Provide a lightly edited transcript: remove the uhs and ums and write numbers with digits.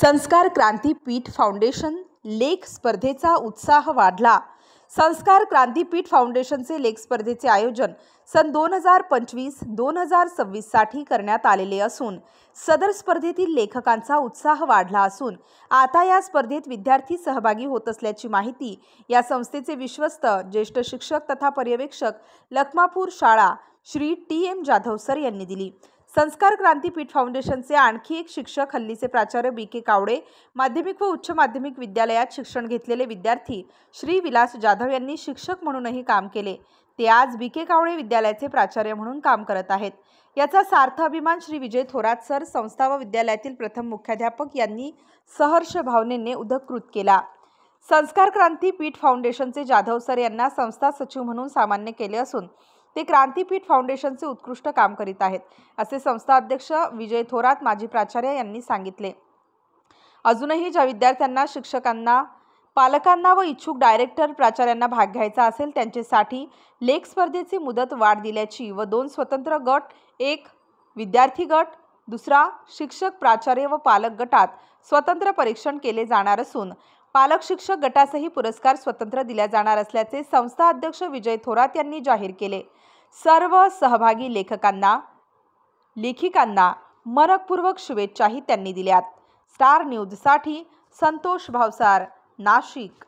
संस्कार क्रांतीपीठ फाउंडेशन लेख स्पर्धेचा उत्साह वाढला। संस्कार क्रांतीपीठ फाउंडेशनचे लेख स्पर्धेचे आयोजन सन 2025-2026 साठी करण्यात आलेले असून सदर स्पर्धेतील लेखकांचा उत्साह वाढला असून आता या स्पर्धेत विद्यार्थी सहभागी होत असल्याची माहिती या संस्थेचे विश्वस्त ज्येष्ठ शिक्षक तथा पर्यवेक्षक लखमापूर शाळा श्री TM जाधव सर यांनी दिली। संस्कार क्रांतीपीठ फाउंडेशनचे आणखी एक शिक्षक हल्लीचे प्राचार्य BK कावडे, माध्यमिक व उच्च माध्यमिक विद्यालयात शिक्षण घेतलेले विद्यार्थी श्री विलास जाधव यांनी शिक्षक म्हणूनही काम केले। ते आज BK कावडे विद्यालयाचे प्राचार्य म्हणून काम करत आहेत। याचा सार्थ अभिमान श्री विजय थोरात सर, संस्था व विद्यालयातील प्रथम मुख्याध्यापक यांनी सहर्ष भावनेने उद्घृत केला। संस्कार क्रांतीपीठ फाउंडेशनचे जाधव सर यांना संस्था सचिव म्हणून सामान्य केले असून ते क्रांतीपीठ फाउंडेशनचे उत्कृष्ट काम करीत आहेत, असे संस्था अध्यक्ष विजय थोरात माजी प्राचार्य यांनी सांगितले। अजूनही ज्या विद्यार्थ्यांना, शिक्षकांना, पालकांना व इच्छुक डायरेक्टर प्राचार्यांना भाग घ्यायचा असेल त्यांच्यासाठी लेख स्पर्धेची मुदत वाढ दिल्याची व 2 स्वतंत्र गट, एक विद्यार्थी गट, दुसरा शिक्षक, प्राचार्य व पालक गटात स्वतंत्र परीक्षण केले जाणार असून पालक शिक्षक गटासही पुरस्कार स्वतंत्र दिला जाणार असल्याचे संस्था अध्यक्ष विजय थोरात यांनी जाहीर केले। सर्व सहभागी लेखकांना, लेखिकांना मनपूर्वक शुभेच्छाही त्यांनी दिल्यात। स्टार न्यूजसाठी संतोष भावसार, नाशिक।